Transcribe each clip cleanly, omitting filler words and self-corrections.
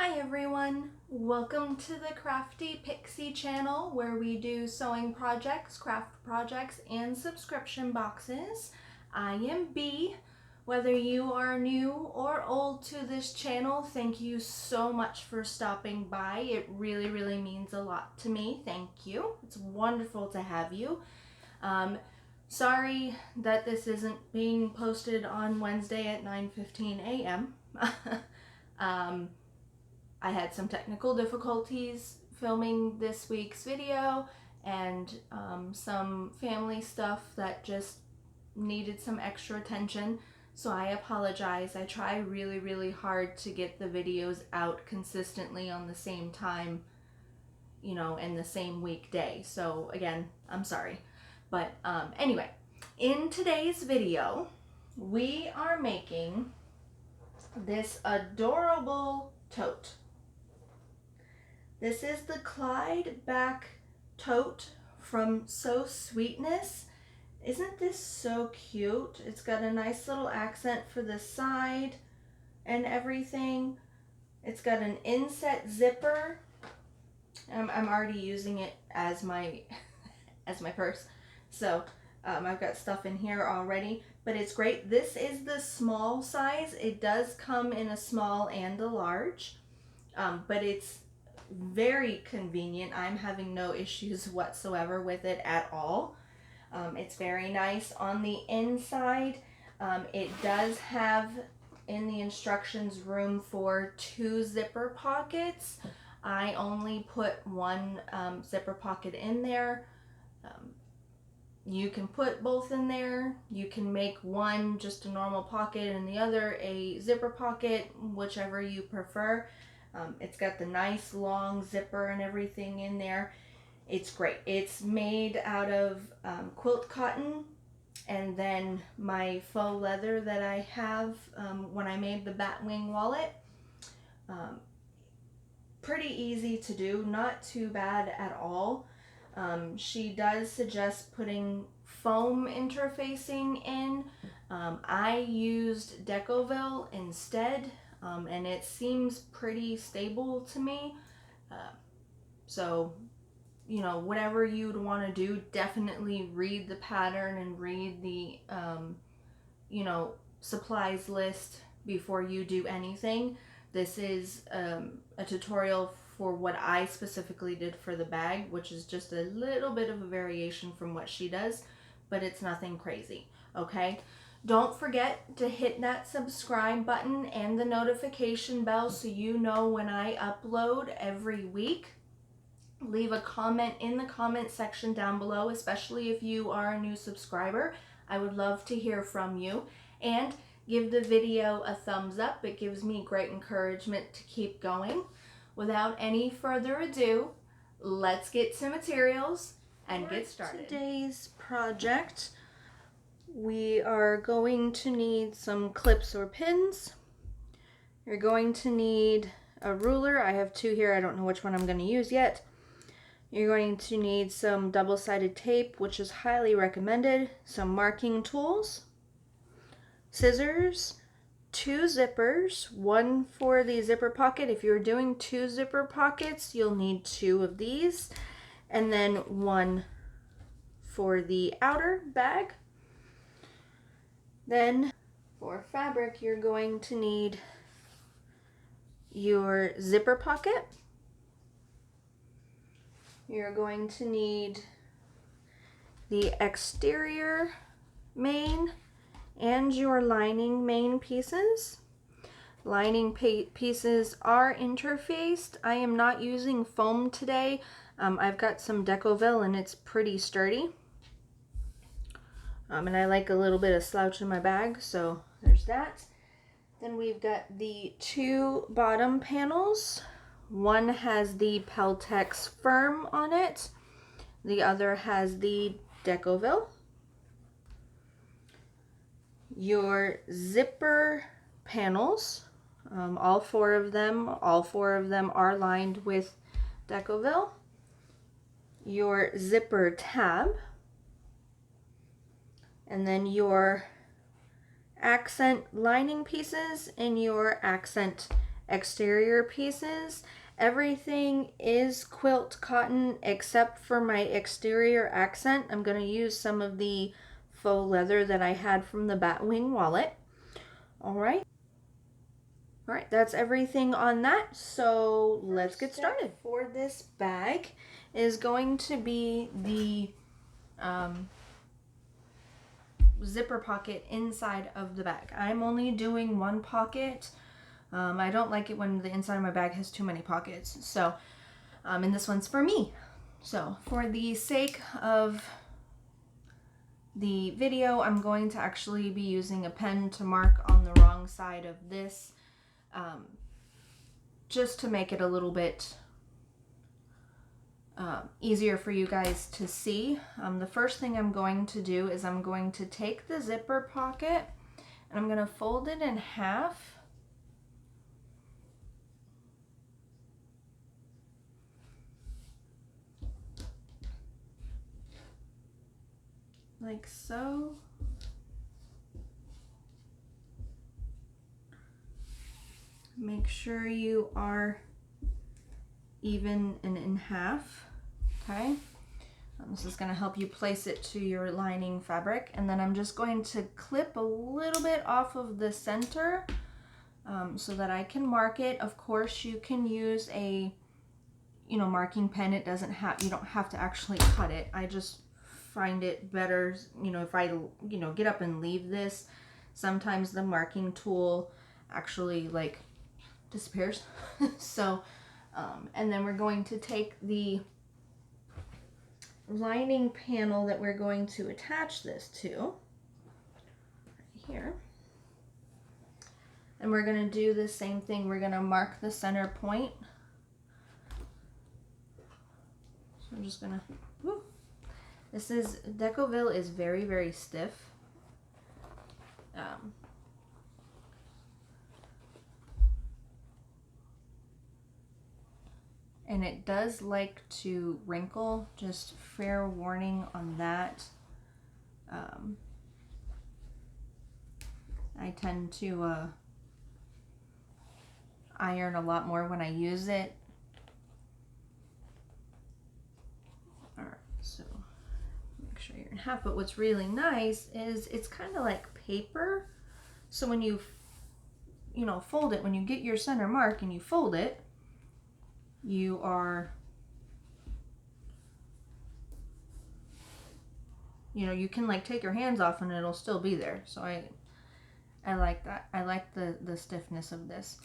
Hi everyone! Welcome to the Crafty Pixie channel where we do sewing projects, craft projects, and subscription boxes. I am Bee. Whether you are new or old to this channel, thank you so much for stopping by. It really means a lot to me. Thank you. It's wonderful to have you. Sorry that this isn't being posted on Wednesday at 9:15 a.m. I had some technical difficulties filming this week's video and some family stuff that just needed some extra attention, so I apologize. I try really hard to get the videos out consistently on the same time, you know, in the same weekday. So again, I'm sorry. But anyway, in today's video, we are making this adorable tote. This is the Clydebank Tote from So Sweetness. Isn't this so cute? It's got a nice little accent for the side and everything. It's got an inset zipper. I'm already using it as my purse. So I've got stuff in here already, but it's great. This is the small size. It does come in a small and a large, but it's very convenient. I'm having no issues whatsoever with it at all. It's very nice on the inside. It does have in the instructions room for 2 zipper pockets. I only put 1 zipper pocket in there. You can put both in there. You can make one just a normal pocket and the other a zipper pocket, whichever you prefer. It's got the nice long zipper and everything in there. It's great. It's made out of quilt cotton and then my faux leather that I have when I made the Batwing wallet. Pretty easy to do, not too bad at all. She does suggest putting foam interfacing in. I used Decoville instead. And it seems pretty stable to me. So, you know, whatever you'd want to do, definitely read the pattern and read the, you know, supplies list before you do anything. This is a tutorial for what I specifically did for the bag, which is just a little bit of a variation from what she does, but it's nothing crazy, okay? Don't forget to hit that subscribe button and the notification bell so you know when I upload every week. Leave a comment in the comment section down below, especially if you are a new subscriber. I would love to hear from you. And give the video a thumbs up. It gives me great encouragement to keep going. Without any further ado, let's get to materials and get started. Today's project, we are going to need some clips or pins. You're going to need a ruler. I have 2 here. I don't know which one I'm going to use yet. You're going to need some double-sided tape, which is highly recommended, some marking tools, scissors, 2 zippers, 1 for the zipper pocket. If you're doing 2 zipper pockets, you'll need 2 of these, and then 1 for the outer bag. Then for fabric, you're going to need your zipper pocket. You're going to need the exterior main and your lining main pieces. Lining pieces are interfaced. I am not using foam today. I've got some Decoville and it's pretty sturdy. And I like a little bit of slouch in my bag, so there's that. Then we've got the 2 bottom panels. One has the Peltex Firm on it. The other has the Decoville. Your zipper panels, all 4 of them are lined with Decoville. Your zipper tab. And then your accent lining pieces and your accent exterior pieces. Everything is quilt cotton except for my exterior accent. I'm going to use some of the faux leather that I had from the Batwing wallet. All right. All right, that's everything on that. So let's get started. For this bag is going to be the zipper pocket inside of the bag. I'm only doing one pocket. I don't like it when the inside of my bag has too many pockets. So, and this one's for me. So for the sake of the video, I'm going to actually be using a pen to mark on the wrong side of this, just to make it a little bit easier for you guys to see. The first thing I'm going to do is I'm going to take the zipper pocket and I'm going to fold it in half. Like so. Make sure you are even and in half, okay? This is going to help you place it to your lining fabric, and then I'm just going to clip a little bit off of the center so that I can mark it. Of course, you can use a, marking pen. It doesn't have, you don't have to actually cut it. I just find it better, if I, get up and leave this, sometimes the marking tool actually like disappears. So, and then we're going to take the lining panel that we're going to attach this to right here. And we're going to do the same thing. We're going to mark the center point. So I'm just going to, Decoville is very, very stiff. And it does like to wrinkle, just fair warning on that. I tend to iron a lot more when I use it. All right, so make sure you're in half, but what's really nice is it's kind of like paper. So when you, fold it, when you get your center mark and you fold it, you are, you can like take your hands off and it'll still be there. So I like that. I like the stiffness of this.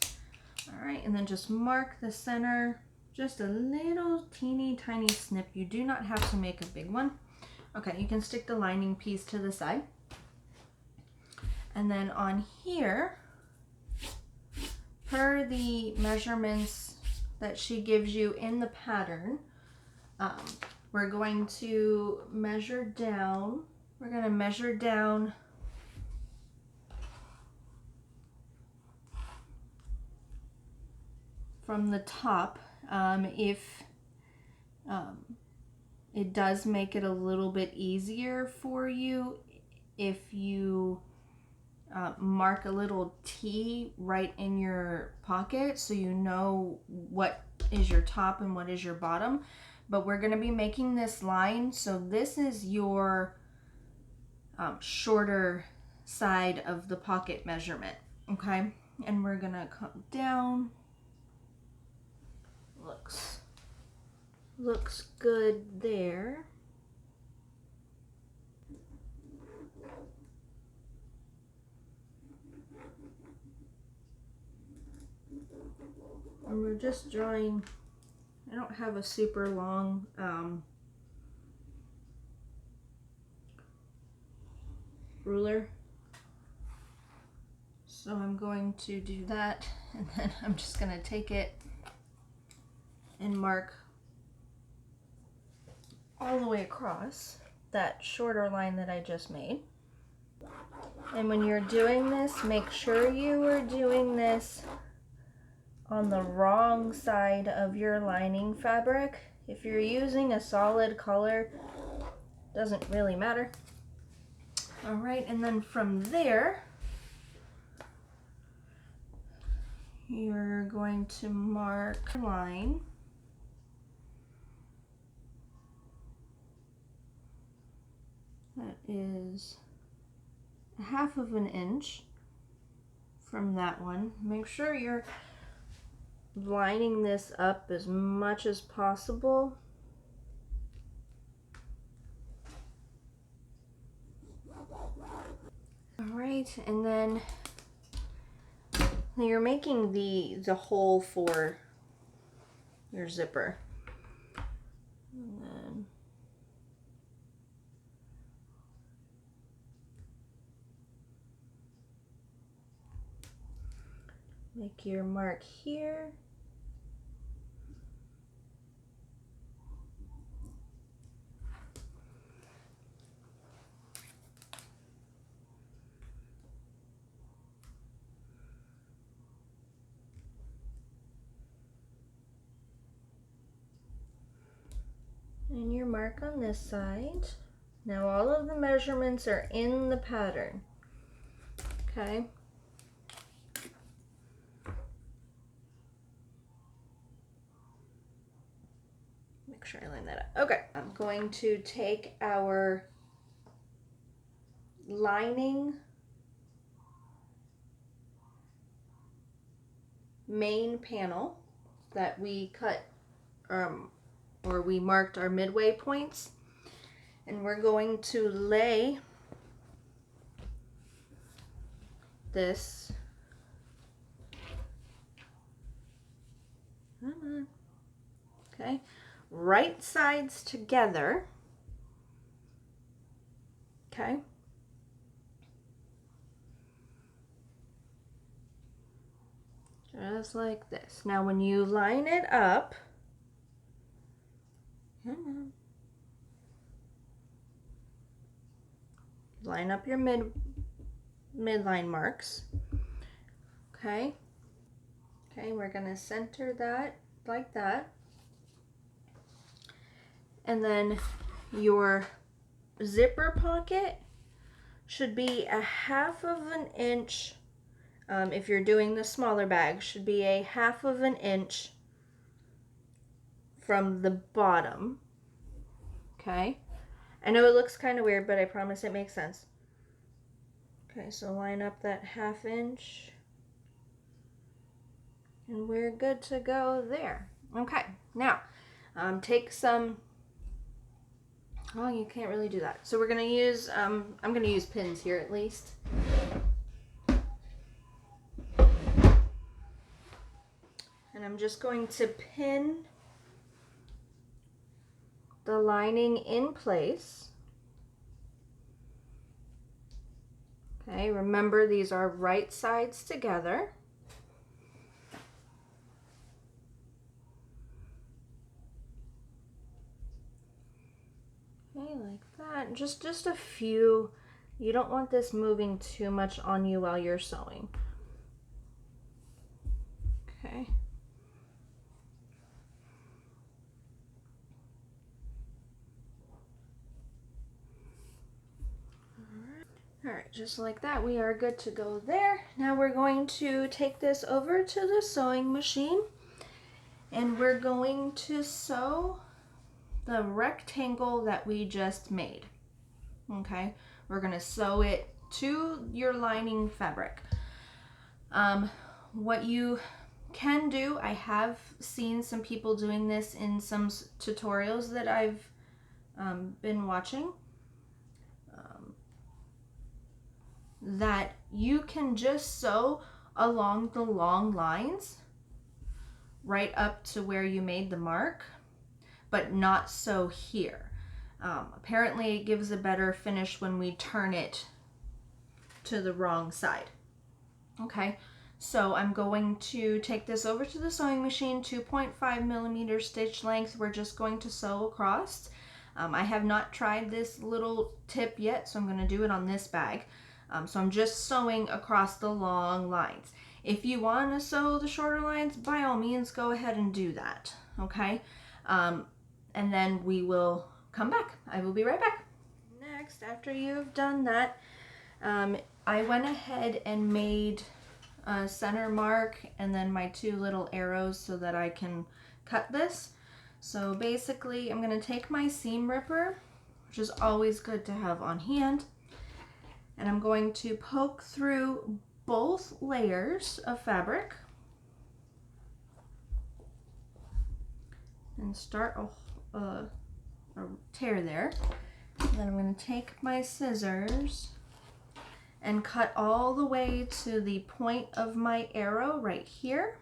All right, and then just mark the center, just a little teeny tiny snip. You do not have to make a big one. Okay, you can stick the lining piece to the side. And then on here, per the measurements that she gives you in the pattern, we're going to measure down. We're going to measure down from the top. If it does make it a little bit easier for you if you mark a little T right in your pocket so you know what is your top and what is your bottom. But we're going to be making this line, so this is your shorter side of the pocket measurement, okay? And we're going to come down. Looks good there. And we're just drawing, I don't have a super long ruler, so I'm going to do that, and then I'm just going to take it and mark all the way across that shorter line that I just made. And when you're doing this, make sure you are doing this on the wrong side of your lining fabric. If you're using a solid color, doesn't really matter. All right, and then from there, you're going to mark a line. That is 1/2 of an inch from that one. Make sure you're lining this up as much as possible. All right, and then you're making the hole for your zipper. And then make your mark here. And your mark on this side. Now all of the measurements are in the pattern, okay? Make sure I line that up. Okay, I'm going to take our lining main panel that we cut or we marked our midway points, and we're going to lay this okay, right sides together, okay, just like this. Now when you line it up, line up your midline marks, okay, we're gonna center that like that, and then your zipper pocket should be 1/2 of an inch. If you're doing the smaller bag, should be 1/2 of an inch from the bottom. Okay, I know it looks kind of weird, but I promise it makes sense. Okay, so line up that 1/2 inch, and we're good to go there. Okay, now take some. Oh, you can't really do that. So we're gonna use. I'm gonna use pins here at least. And I'm just going to pin the lining in place. Okay, remember these are right sides together. Okay, like that. Just a few. You don't want this moving too much on you while you're sewing. Okay. All right, just like that, we are good to go there. Now we're going to take this over to the sewing machine, and we're going to sew the rectangle that we just made. Okay, we're gonna sew it to your lining fabric. What you can do, I have seen some people doing this in some tutorials that I've been watching, that you can just sew along the long lines right up to where you made the mark, but not sew here. Apparently it gives a better finish when we turn it to the wrong side. Okay, so I'm going to take this over to the sewing machine, 2.5 millimeter stitch length. We're just going to sew across. I have not tried this little tip yet, so I'm going to do it on this bag. So I'm just sewing across the long lines. If you want to sew the shorter lines, by all means, go ahead and do that, okay? And then we will come back. I will be right back. Next, after you've done that, I went ahead and made center mark and then my 2 little arrows so that I can cut this. So basically I'm going to take my seam ripper, which is always good to have on hand, and I'm going to poke through both layers of fabric and start a tear there. And then I'm going to take my scissors and cut all the way to the point of my arrow right here.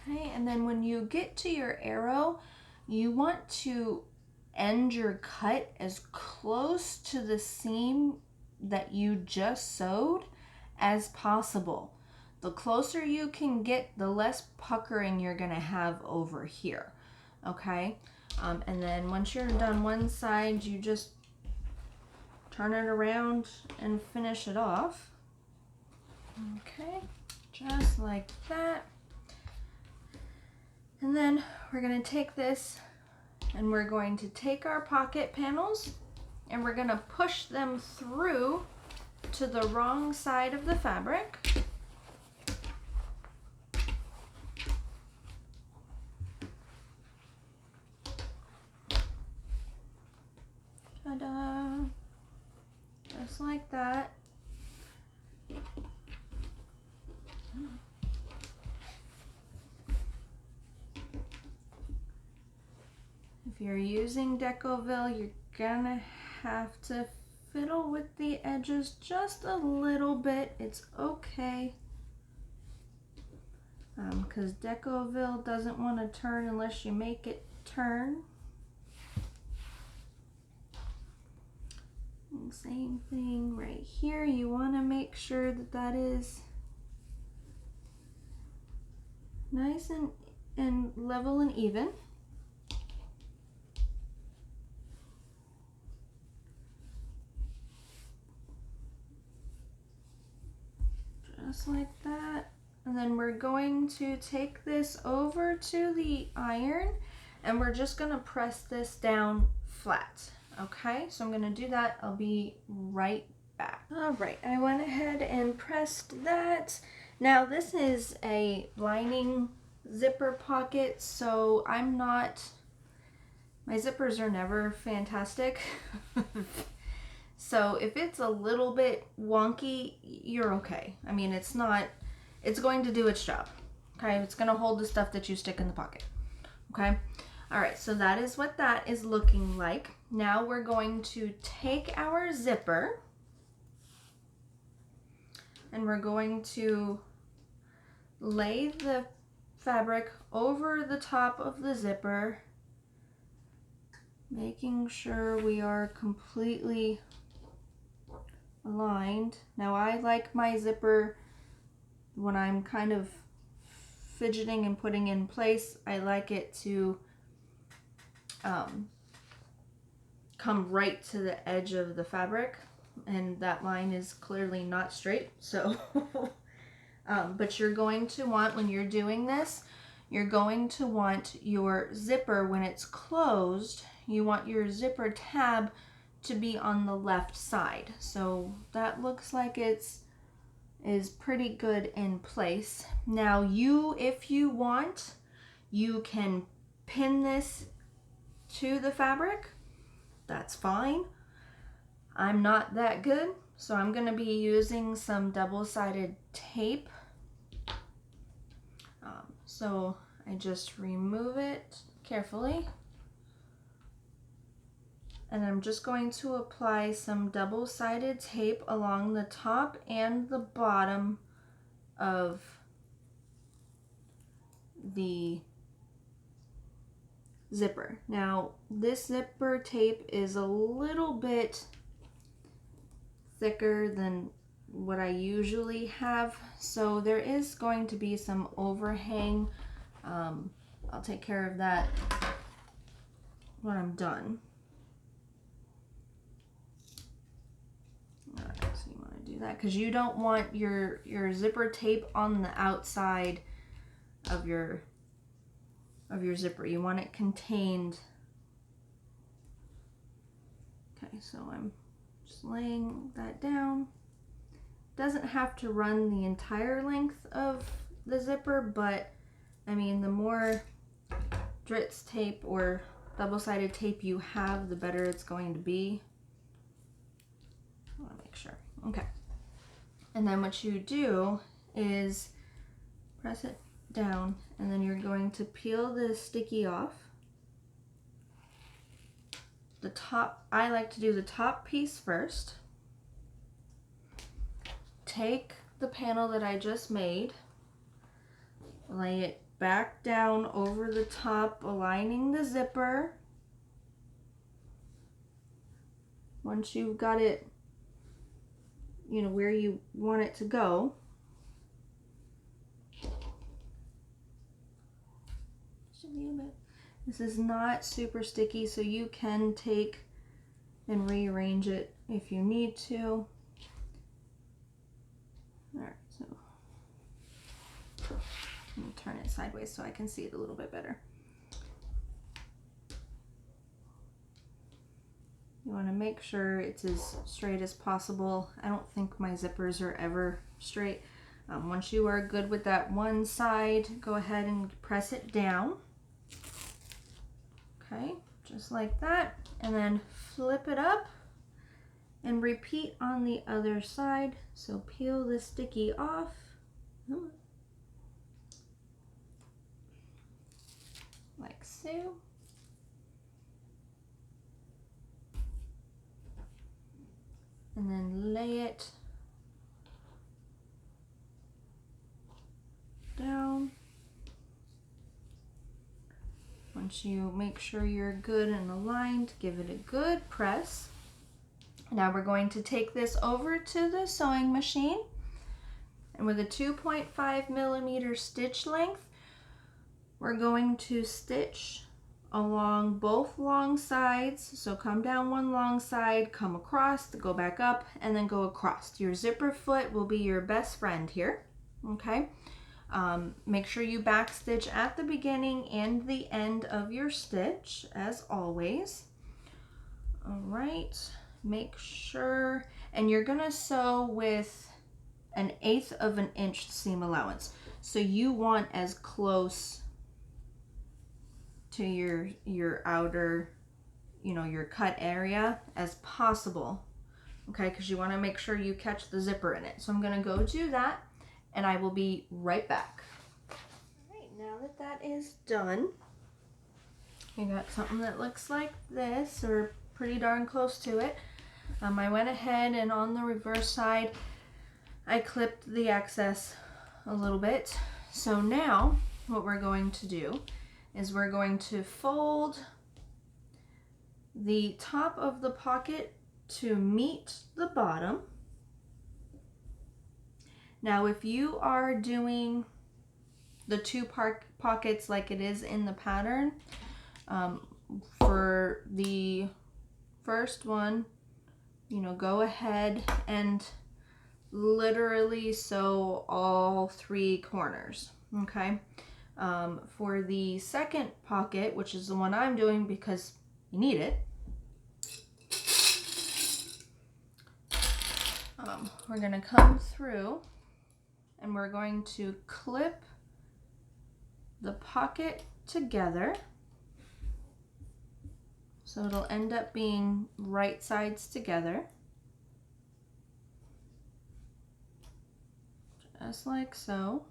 Okay, and then when you get to your arrow, you want to end your cut as close to the seam that you just sewed as possible. The closer you can get, the less puckering you're gonna have over here, okay? And then once you're done one side, you just turn it around and finish it off. Okay, just like that. And then we're gonna take this and we're going to take our pocket panels and we're gonna push them through to the wrong side of the fabric. Ta-da! Just like that. If you're using Decoville, you're gonna have to fiddle with the edges just a little bit. It's okay. Because Decoville doesn't want to turn unless you make it turn. And same thing right here. You want to make sure that that is nice and level and even. Just like that. And then we're going to take this over to the iron and we're just going to press this down flat. Okay, so I'm going to do that. I'll be right back. All right, I went ahead and pressed that. Now this is a lining zipper pocket, so my zippers are never fantastic. So if it's a little bit wonky, you're okay. I mean, it's going to do its job. Okay, it's going to hold the stuff that you stick in the pocket. Okay, all right, so that is what that is looking like. Now we're going to take our zipper and we're going to lay the fabric over the top of the zipper, making sure we are completely aligned. Now I like my zipper when I'm kind of fidgeting and putting in place, I like it to come right to the edge of the fabric, and that line is clearly not straight, so but you're going to want, when you're doing this, you're going to want your zipper, when it's closed, you want your zipper tab to be on the left side. So that looks like is pretty good in place. Now if you want, you can pin this to the fabric. That's fine. I'm not that good, so I'm going to be using some double-sided tape. So I just remove it carefully. And I'm just going to apply some double-sided tape along the top and the bottom of the zipper. Now, this zipper tape is a little bit thicker than what I usually have, so there is going to be some overhang. I'll take care of that when I'm done. All right, so you want to do that because you don't want your zipper tape on the outside of your zipper. You want it contained so I'm just laying that down. Doesn't have to run the entire length of the zipper, but I mean, the more Dritz tape or double-sided tape you have, the better it's going to be. I want to make sure. Okay. And then what you do is press it down, and then you're going to peel the sticky off. The top, I like to do the top piece first. Take the panel that I just made, lay it back down over the top, aligning the zipper. Once you've got it, you know, where you want it to go, this is not super sticky, so you can take and rearrange it if you need to. All right, so let me turn it sideways so I can see it a little bit better. You want to make sure it's as straight as possible. I don't think my zippers are ever straight. Once you are good with that one side, go ahead and press it down. Okay, just like that. And then flip it up and repeat on the other side. So peel the sticky off. Like so. And then lay it down. Once you make sure you're good and aligned, give it a good press. Now we're going to take this over to the sewing machine, and with a 2.5 millimeter stitch length, we're going to stitch along both long sides. So come down one long side, come across, go back up, and then go across. Your zipper foot will be your best friend here, okay? Make sure you back stitch at the beginning and the end of your stitch, as always. All right, make sure, and you're gonna sew with 1/8 of an inch seam allowance. So you want as close to your outer, you know, your cut area as possible, okay? Because you want to make sure you catch the zipper in it. So I'm gonna go do that, and I will be right back. All right, now that that is done, you got something that looks like this, or pretty darn close to it. I went ahead and on the reverse side, I clipped the excess a little bit. So now what we're going to do is we're going to fold the top of the pocket to meet the bottom. Now, if you are doing the two pockets like it is in the pattern, for the first one, you know, go ahead and literally sew all 3 corners, okay? For the second pocket, which is the one I'm doing because you need it, we're gonna come through and we're going to clip the pocket together. So it'll end up being right sides together. Just like so.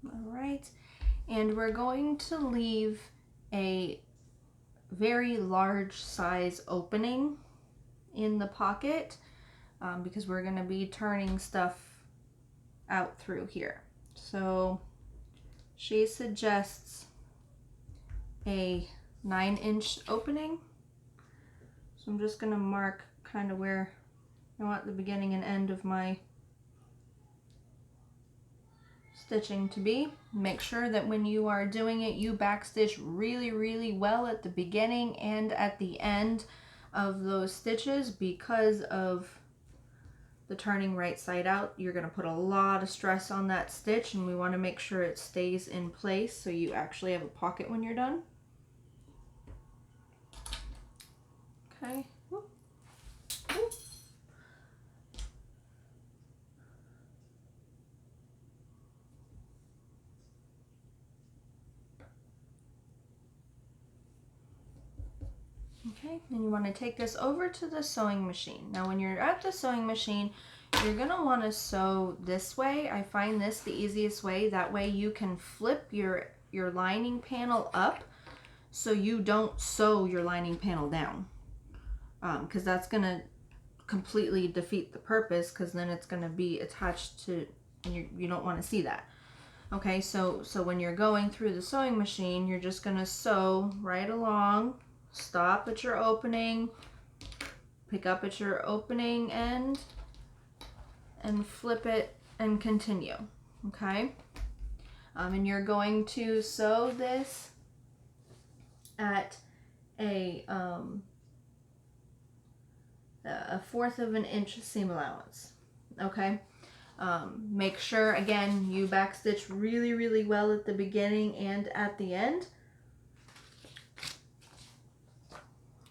All right, and we're going to leave a very large size opening in the pocket because we're going to be turning stuff out through here. So she suggests a 9-inch opening. So I'm just going to mark kind of where I want the beginning and end of my stitching to be. Make sure that when you are doing it, you backstitch really well at the beginning and at the end of those stitches because of the turning right side out, you're going to put a lot of stress on that stitch, and we want to make sure it stays in place so you actually have a pocket when you're done. Okay. Whoop. Whoop. Okay, and you want to take this over to the sewing machine. Now when you're at the sewing machine, you're going to want to sew this way. I find this the easiest way. That way you can flip your lining panel up so you don't sew your lining panel down. Because that's going to completely defeat the purpose, because then it's going to be attached to, and you don't want to see that. Okay, so when you're going through the sewing machine, you're just going to sew right along. Stop at your opening, pick up at your opening end, and flip it and continue. Okay, and you're going to sew this at a 1/4 of an inch seam allowance. Okay, make sure again you backstitch really well at the beginning and at the end.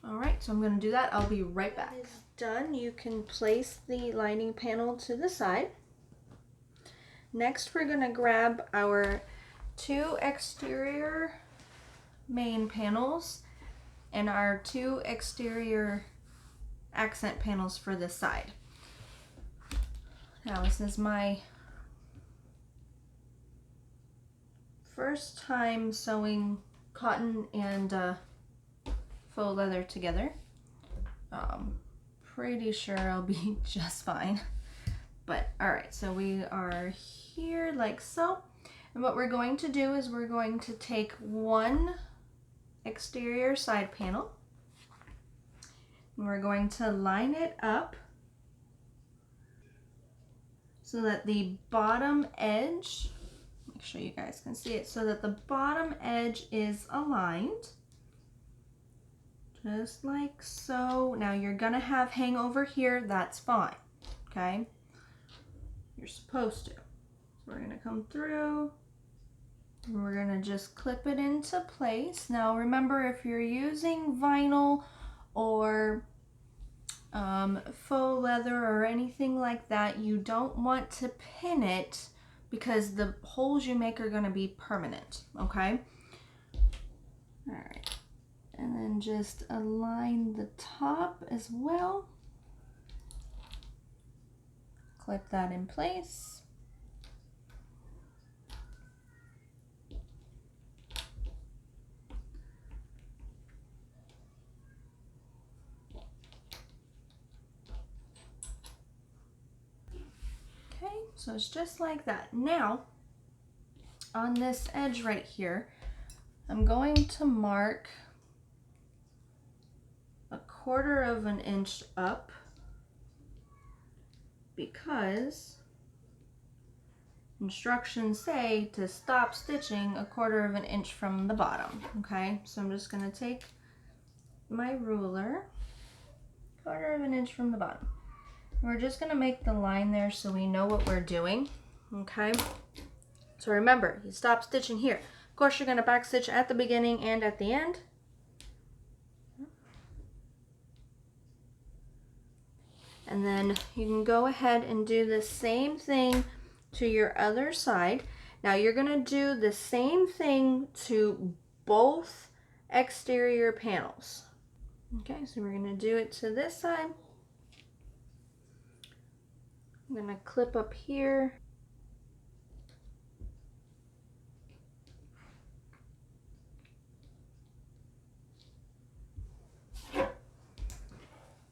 All right, so I'm going to do that. I'll be right back. When it's done, you can place the lining panel to the side. Next, we're going to grab our 2 exterior main panels and our 2 exterior accent panels for this side. Now, this is my first time sewing cotton and faux leather together. Pretty sure I'll be just fine. But all right, so we are here like so. And what we're going to do is we're going to take one exterior side panel and we're going to line it up so that the bottom edge, make sure you guys can see it, so that the bottom edge is aligned. Just like so. Now you're gonna have hangover here, that's fine, okay? You're supposed to. So we're gonna come through and we're gonna just clip it into place. Now remember, if you're using vinyl or faux leather or anything like that, you don't want to pin it because the holes you make are gonna be permanent, okay? All right. And then just align the top as well. Clip that in place. Okay, so it's just like that. Now, on this edge right here, I'm going to mark 1/4 of an inch up because instructions say to stop stitching 1/4 of an inch from the bottom. Okay, so I'm just going to take my ruler, 1/4 of an inch from the bottom. We're just going to make the line there so we know what we're doing. Okay, so remember, you stop stitching here. Of course, you're going to back stitch at the beginning and at the end. And then you can go ahead and do the same thing to your other side. Now you're going to do the same thing to both exterior panels. Okay, so we're going to do it to this side. I'm going to clip up here.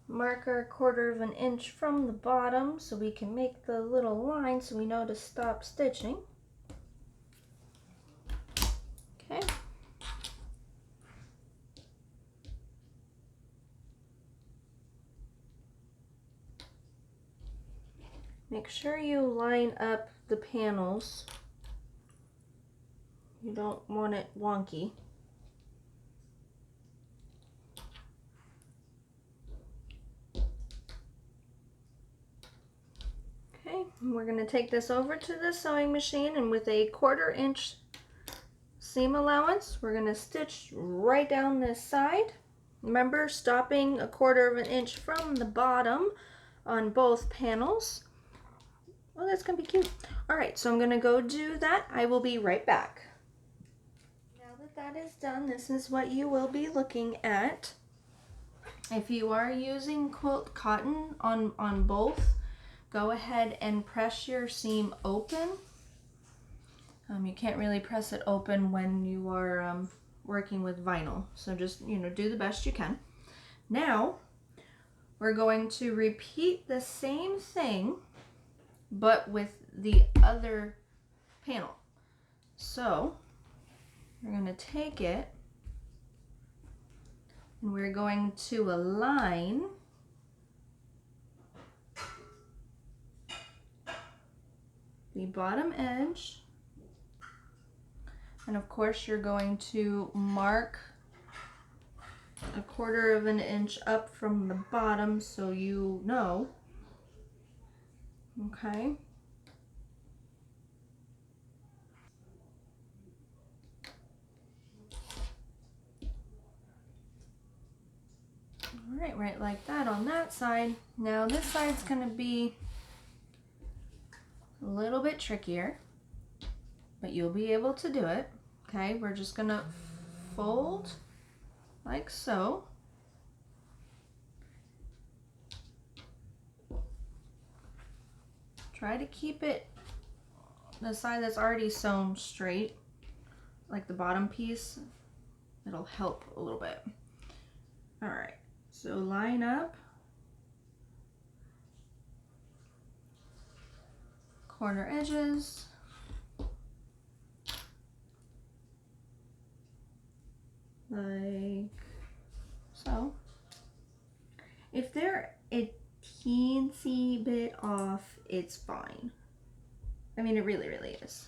Mark our 1/4 of an inch from the bottom so we can make the little line so we know to stop stitching. Okay. Make sure you line up the panels. You don't want it wonky. We're going to take this over to the sewing machine, and with a 1/4 inch seam allowance, we're going to stitch right down this side. Remember, stopping a 1/4 inch from the bottom on both panels. Oh, that's going to be cute. All right, so I'm going to go do that. I will be right back. Now that that is done, this is what you will be looking at. If you are using quilt cotton on both, go ahead and press your seam open. You can't really press it open when you are working with vinyl, so just, do the best you can. Now, we're going to repeat the same thing, but with the other panel. So, we're going to take it, and we're going to align the bottom edge. And of course, you're going to mark a 1/4 inch up from the bottom so you know. Okay. All right, right like that on that side. Now this side's going to be a little bit trickier, but you'll be able to do it. Okay, we're just going to fold like so. Try to keep it, the side that's already sewn, straight, like the bottom piece. It'll help a little bit. All right, so line up, corner edges, like so. If they're a teensy bit off, it's fine. I mean, it really, really is.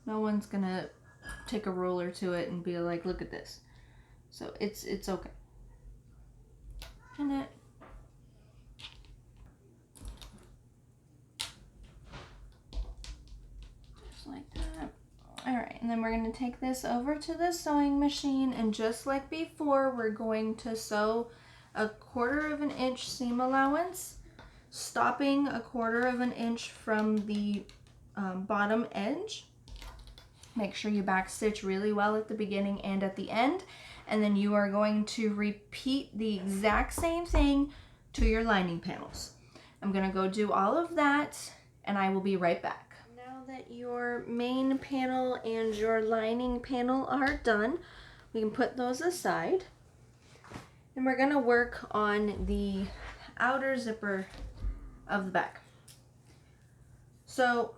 No one's gonna take a ruler to it and be like, look at this. So it's okay. Pin it. Just like that. All right, and then we're gonna take this over to the sewing machine, and just like before, we're going to sew a 1/4 inch seam allowance, stopping a 1/4 inch from the bottom edge. Make sure you back stitch really well at the beginning and at the end, and then you are going to repeat the exact same thing to your lining panels. I'm going to go do all of that, and I will be right back. Now that your main panel and your lining panel are done, we can put those aside, and we're going to work on the outer zipper of the back. So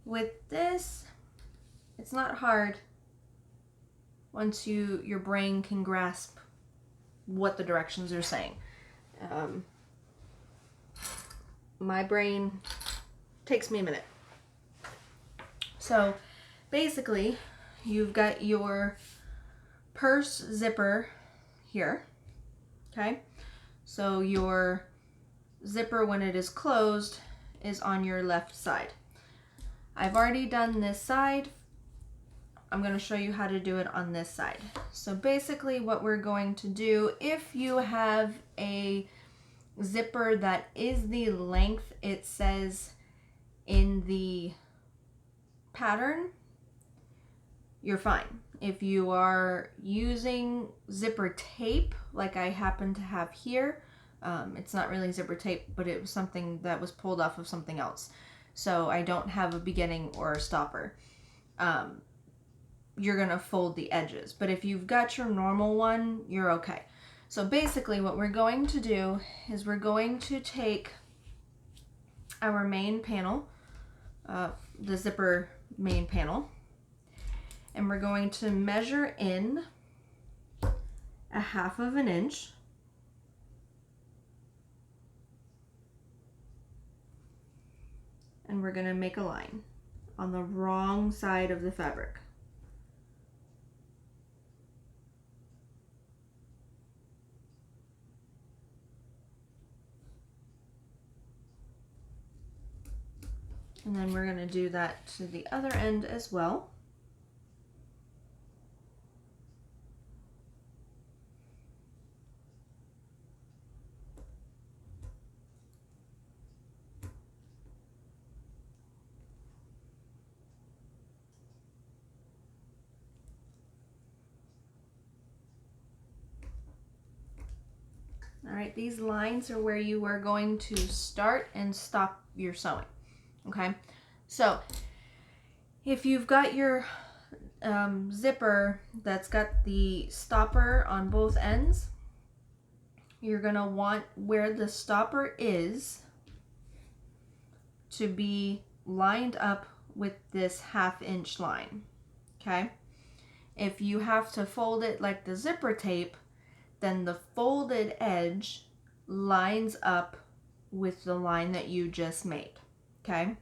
with this, it's not hard once your brain can grasp what the directions are saying. My brain takes me a minute. So basically, you've got your purse zipper here, okay? So your zipper, when it is closed, is on your left side. I've already done this side. I'm going to show you how to do it on this side. So basically what we're going to do, if you have a zipper that is the length it says in the pattern, you're fine. If you are using zipper tape, like I happen to have here, it's not really zipper tape, but it was something that was pulled off of something else. So I don't have a beginning or a stopper. You're gonna fold the edges, but if you've got your normal one, you're okay. So basically what we're going to do is we're going to take our main panel, the zipper main panel, and we're going to measure in a 1/2 inch. And we're going to make a line on the wrong side of the fabric. And then we're going to do that to the other end as well. All right, these lines are where you are going to start and stop your sewing. Okay, so if you've got your zipper that's got the stopper on both ends, you're gonna want where the stopper is to be lined up with this 1/2 inch line. Okay, if you have to fold it like the zipper tape, then the folded edge lines up with the line that you just made. Okay,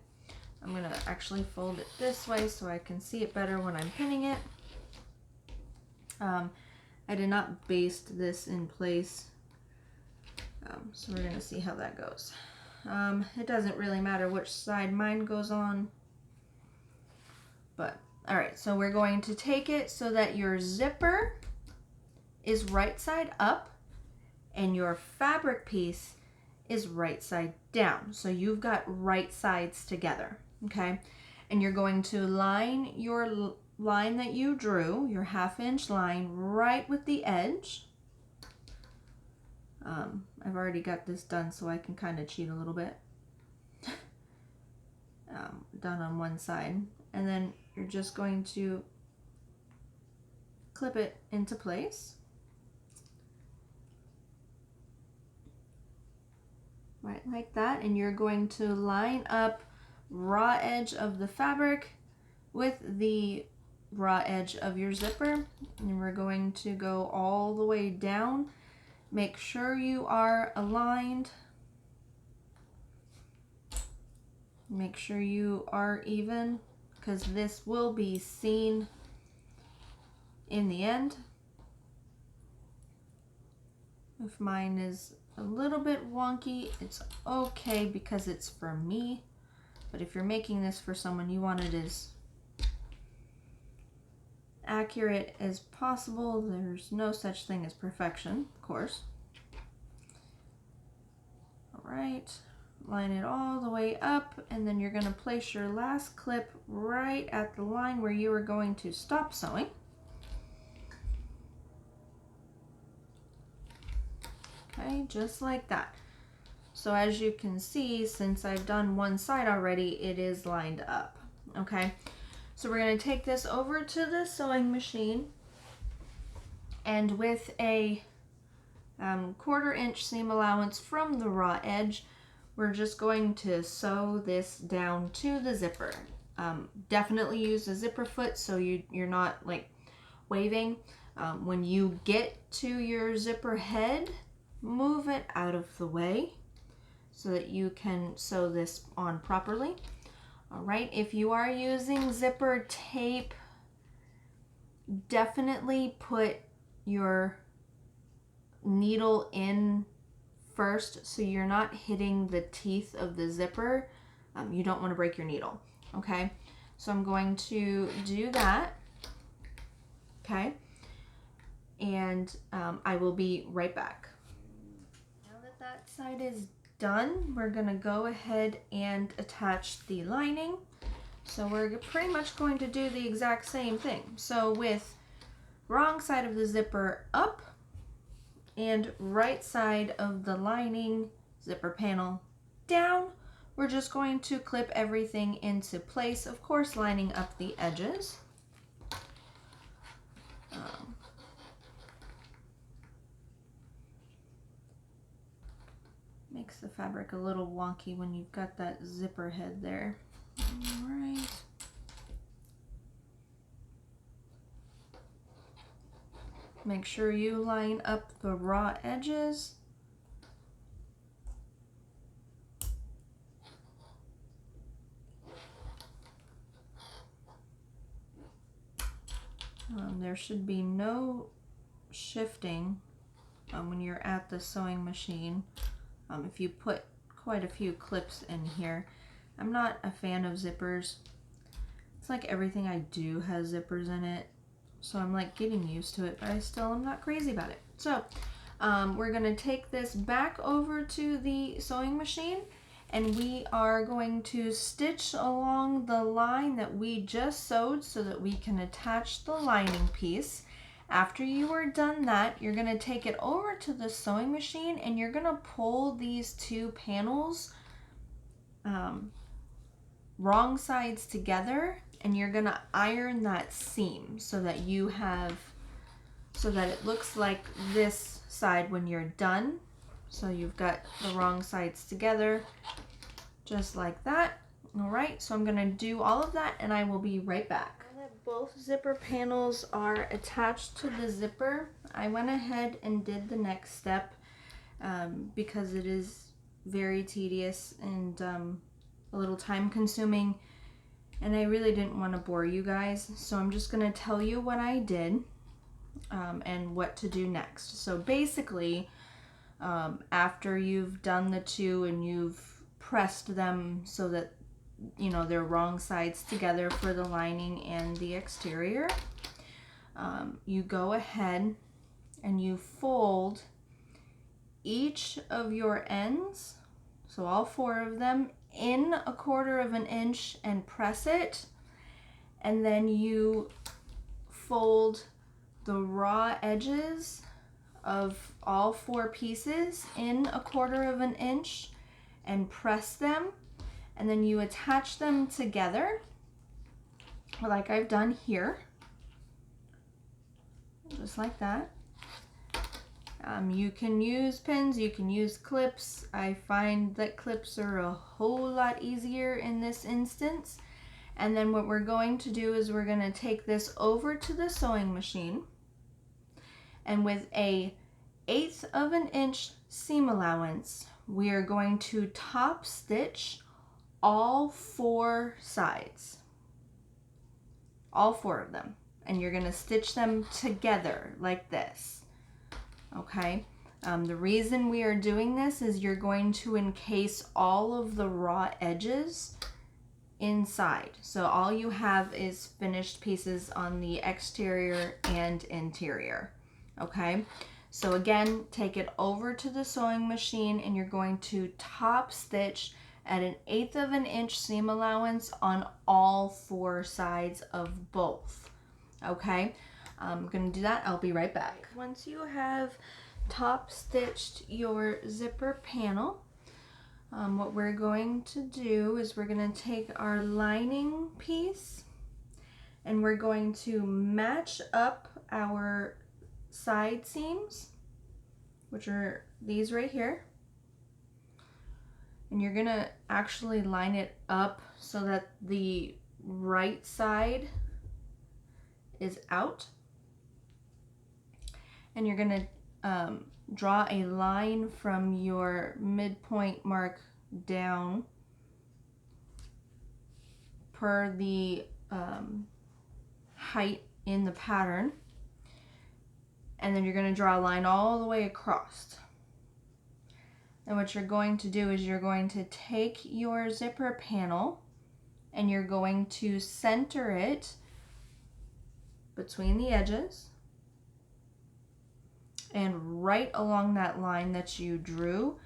I'm going to actually fold it this way so I can see it better when I'm pinning it. I did not baste this in place, so we're going to see how that goes. It doesn't really matter which side mine goes on, but all right, so we're going to take it so that your zipper is right side up and your fabric piece is right side down. So you've got right sides together, okay? And you're going to line your line that you drew, your 1/2 inch line, right with the edge. I've already got this done so I can kind of cheat a little bit. Done on one side. And then you're just going to clip it into place. Right, like that, and you're going to line up raw edge of the fabric with the raw edge of your zipper, and we're going to go all the way down. Make sure you are aligned. Make sure you are even, because this will be seen in the end. If mine is a little bit wonky, it's okay because it's for me. But if you're making this for someone, you want it as accurate as possible. There's no such thing as perfection, of course. All right, line it all the way up, and then you're going to place your last clip right at the line where you are going to stop sewing. Okay, just like that. So as you can see, since I've done one side already, it is lined up. Okay, so we're going to take this over to the sewing machine, and with a 1/4 inch seam allowance from the raw edge, we're just going to sew this down to the zipper. Definitely use a zipper foot so you're not like waving. When you get to your zipper head, move it out of the way so that you can sew this on properly. All right, if you are using zipper tape, definitely put your needle in first so you're not hitting the teeth of the zipper. You don't want to break your needle. Okay, so I'm going to do that. Okay, and I will be right back. Now that that side is done, we're going to go ahead and attach the lining. So we're pretty much going to do the exact same thing. So with wrong side of the zipper up and right side of the lining zipper panel down, we're just going to clip everything into place, of course lining up the edges. Makes the fabric a little wonky when you've got that zipper head there. All right. Make sure you line up the raw edges. There should be no shifting when you're at the sewing machine. If you put quite a few clips in here, I'm not a fan of zippers. It's like everything I do has zippers in it. So I'm like getting used to it, but I still am not crazy about it. So we're gonna take this back over to the sewing machine, and we are going to stitch along the line that we just sewed so that we can attach the lining piece. After you are done that, you're gonna take it over to the sewing machine and you're gonna pull these two panels wrong sides together, and you're gonna iron that seam so that it looks like this side when you're done. So you've got the wrong sides together, just like that. All right, so I'm gonna do all of that and I will be right back. Now that both zipper panels are attached to the zipper, I went ahead and did the next step because it is very tedious and a little time consuming, and I really didn't want to bore you guys, so I'm just gonna tell you what I did and what to do next. So basically, after you've done the two and you've pressed them so that they're wrong sides together for the lining and the exterior, you go ahead and you fold each of your ends, so all four of them, in 1/4 of an inch and press it, and then you fold the raw edges of all four pieces in 1/4 of an inch and press them, and then you attach them together like I've done here, just like that. You can use pins, you can use clips. I find that clips are a whole lot easier in this instance. And then what we're going to do is we're going to take this over to the sewing machine, and with a 1/8 of an inch seam allowance, we are going to top stitch all four sides, all four of them, and you're going to stitch them together like this. Okay, the reason we are doing this is you're going to encase all of the raw edges inside. So all you have is finished pieces on the exterior and interior. Okay, so again, take it over to the sewing machine and you're going to top stitch at an 1/8 of an inch seam allowance on all four sides of both. Okay, I'm going to do that. I'll be right back. Once you have top stitched your zipper panel, what we're going to do is we're going to take our lining piece and we're going to match up our side seams, which are these right here. And you're going to actually line it up so that the right side is out. And you're going to draw a line from your midpoint mark down per the height in the pattern, and then you're going to draw a line all the way across. And what you're going to do is you're going to take your zipper panel and you're going to center it between the edges and right along that line that you drew.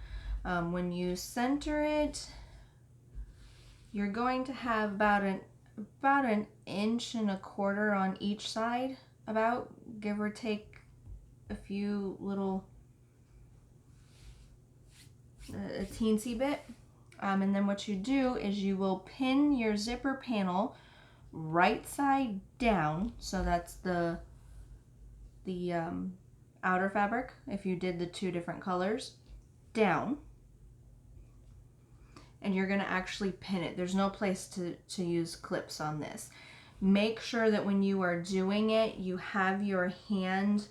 When you center it, you're going to have about an 1.25 inches on each side, about, give or take a few little, a teensy bit. And then what you do is you will pin your zipper panel right side down, so that's the outer fabric, if you did the two different colors, down, and you're going to actually pin it. There's no place to use clips on this. Make sure that when you are doing it, you have your hand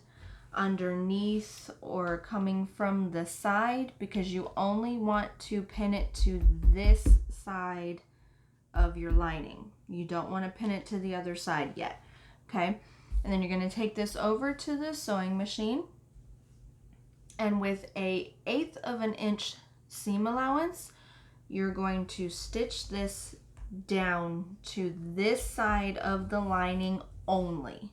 underneath or coming from the side, because you only want to pin it to this side of your lining. You don't want to pin it to the other side yet. Okay, and then you're going to take this over to the sewing machine, and with a 1/8 of an inch seam allowance, you're going to stitch this down to this side of the lining only.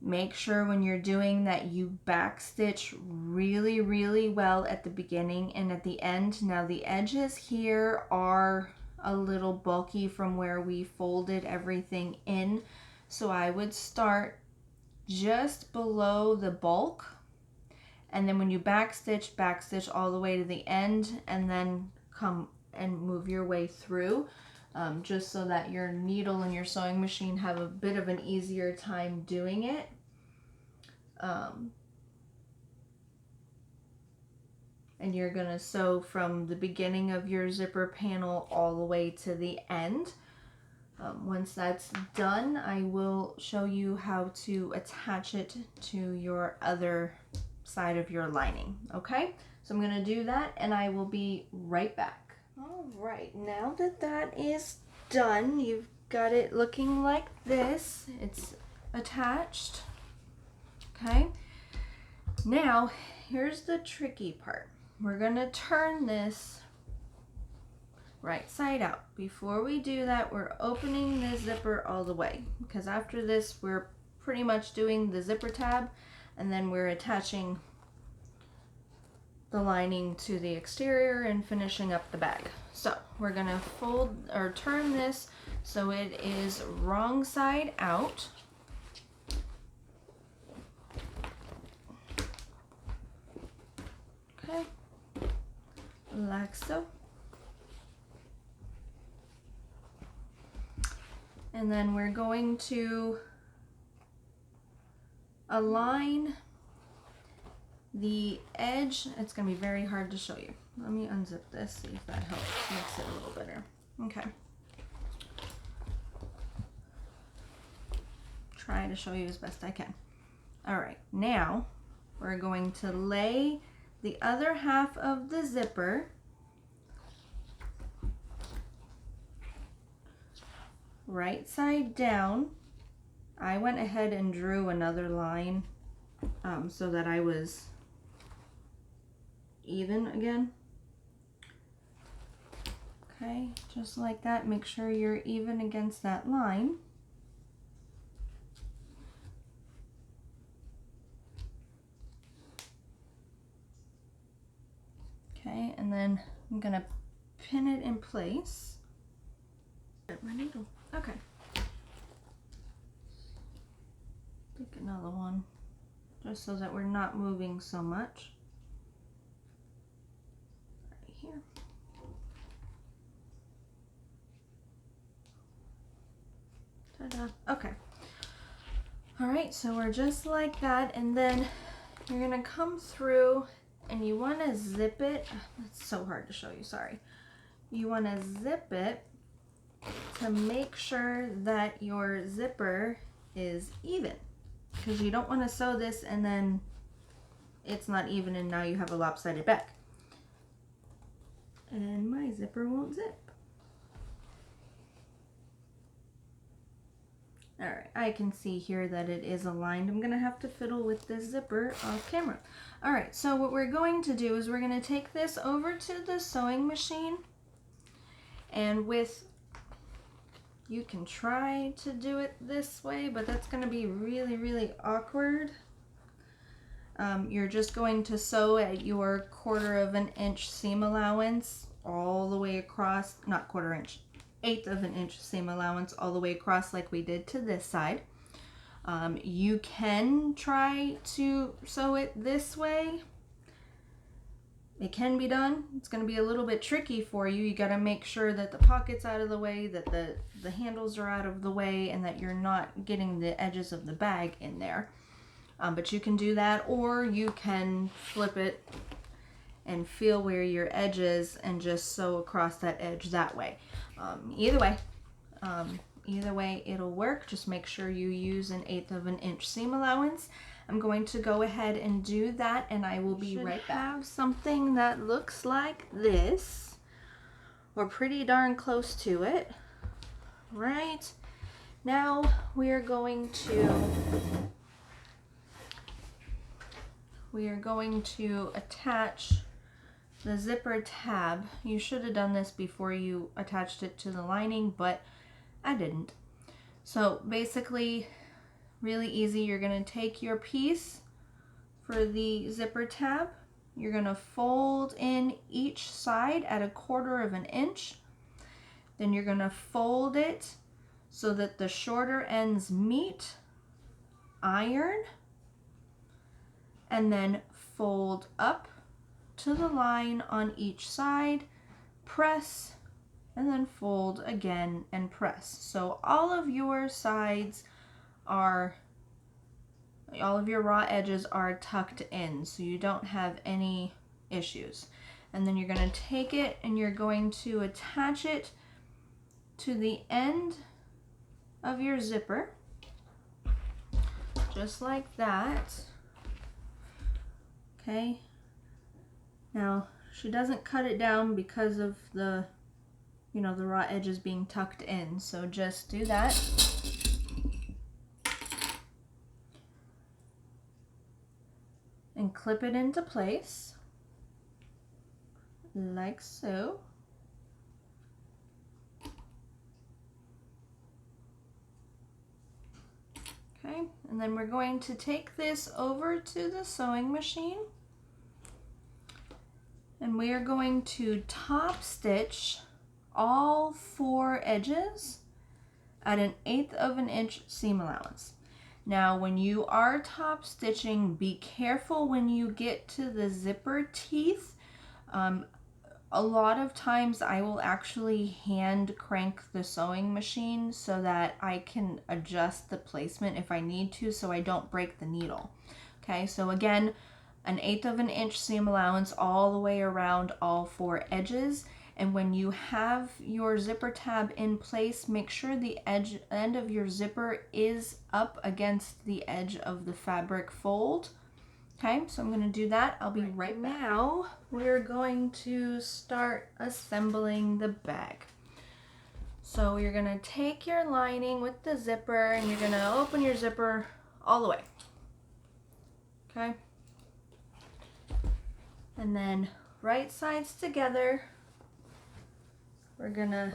Make sure when you're doing that you back stitch really, really well at the beginning and at the end. Now the edges here are a little bulky from where we folded everything in, so I would start just below the bulk, and then when you back stitch all the way to the end, and then come and move your way through, just so that your needle and your sewing machine have a bit of an easier time doing it. And you're gonna sew from the beginning of your zipper panel all the way to the end. Once that's done, I will show you how to attach it to your other side of your lining, okay? So I'm gonna do that and I will be right back. All right, now that that is done, you've got it looking like this. It's attached, okay? Now, here's the tricky part. We're gonna turn this right side out. Before we do that, we're opening the zipper all the way, because after this, we're pretty much doing the zipper tab, and then we're attaching the lining to the exterior and finishing up the bag. So we're gonna fold or turn this so it is wrong side out. Okay, like so. And then we're going to align the edge. It's going to be very hard to show you. Let me unzip this, see if that helps, makes it a little better. Okay. Try to show you as best I can. All right, now we're going to lay the other half of the zipper right side down. I went ahead and drew another line so that I was even again. Okay, just like that. Make sure you're even against that line. Okay, and then I'm gonna pin it in place. Get my needle. Okay. Take another one, just so that we're not moving so much. Right here. Ta-da. Okay. All right, so we're just like that, and then you're gonna come through and you wanna zip it. It's so hard to show you, sorry. You wanna zip it to make sure that your zipper is even, because you don't want to sew this and then it's not even and now you have a lopsided back. And my zipper won't zip. All right, I can see here that it is aligned. I'm gonna have to fiddle with this zipper off camera. All right, so what we're going to do is we're gonna take this over to the sewing machine, and you can try to do it this way, but that's going to be really, really awkward. You're just going to sew at your 1/4 inch seam allowance all the way across, not 1/4 inch, 1/8 inch seam allowance all the way across like we did to this side. You can try to sew it this way. It can be done. It's going to be a little bit tricky for you. You got to make sure that the pocket's out of the way, that the handles are out of the way, and that you're not getting the edges of the bag in there. But you can do that, or you can flip it and feel where your edge is and just sew across that edge that way. Either way it'll work. Just make sure you use an 1/8 inch seam allowance. I'm going to go ahead and do that, and I will be right back. Have something that looks like this, or pretty darn close to it. Right now we are going to attach the zipper tab, you should have done this before you attached it to the lining, but I didn't. So basically, really easy. You're going to take your piece for the zipper tab. You're going to fold in each side at 1/4 inch. Then you're going to fold it so that the shorter ends meet, iron, and then fold up to the line on each side, press, and then fold again and press. So all of your sides are, all of your raw edges are tucked in, so you don't have any issues. And then you're going to take it and you're going to attach it to the end of your zipper, just like that. Okay. Now, she doesn't cut it down because of the, the raw edges being tucked in, so just do that. And clip it into place, like so. Okay, and then we're going to take this over to the sewing machine. And we are going to top stitch all 4 edges at 1/8 inch seam allowance. Now, when you are top stitching, be careful when you get to the zipper teeth. A lot of times I will actually hand crank the sewing machine so that I can adjust the placement if I need to, so I don't break the needle. Okay, so again, 1/8 inch seam allowance all the way around all 4 edges. And when you have your zipper tab in place, make sure the end of your zipper is up against the edge of the fabric fold. Okay, so I'm going to do that. I'll be right back. Now we're going to start assembling the bag. So you're going to take your lining with the zipper and you're going to open your zipper all the way. Okay. And then right sides together, we're gonna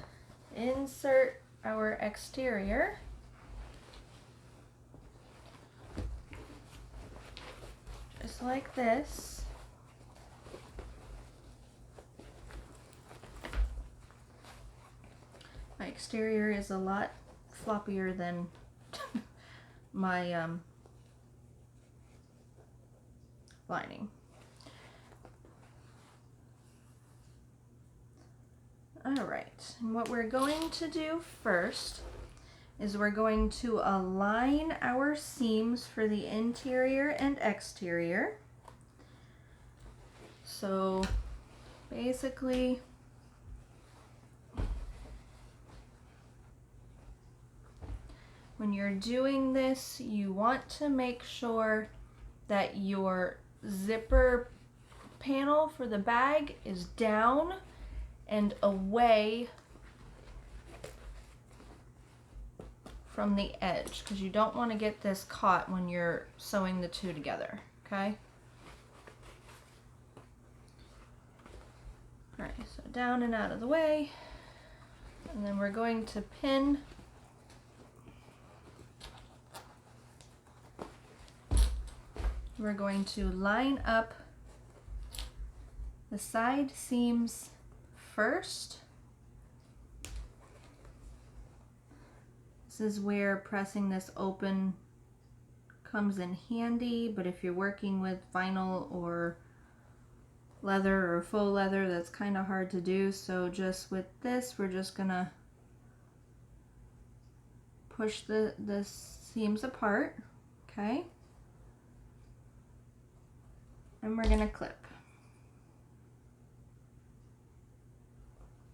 insert our exterior. Just like this. My exterior is a lot floppier than my lining. Alright, and what we're going to do first is we're going to align our seams for the interior and exterior. So basically, when you're doing this, you want to make sure that your zipper panel for the bag is down and away from the edge, because you don't want to get this caught when you're sewing the two together, okay? All right, so down and out of the way, and then we're going to pin we're going to line up the side seams first. This is where pressing this open comes in handy, but if you're working with vinyl or leather or faux leather, that's kind of hard to do. So just with this, we're just gonna push the seams apart, okay? And we're gonna clip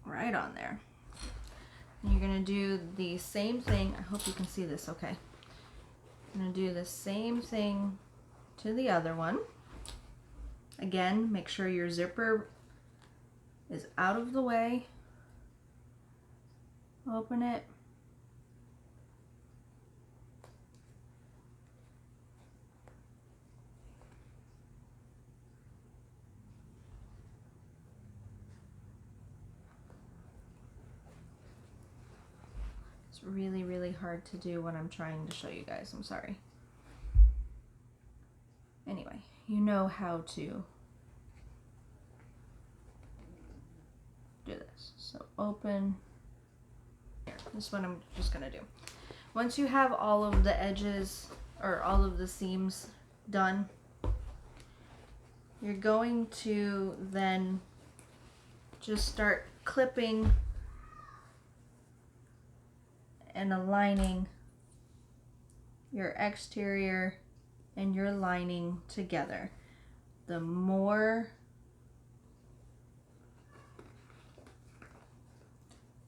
right on there. And you're gonna do the same thing. I hope you can see this okay. I'm gonna do the same thing to the other one. Again, make sure your zipper is out of the way. Open it. It's really, really hard to do what I'm trying to show you guys. I'm sorry. Anyway, you know how to do this. So open. Here, this is what I'm just gonna do. Once you have all of the edges or all of the seams done, you're going to then just start clipping and aligning your exterior and your lining together. The more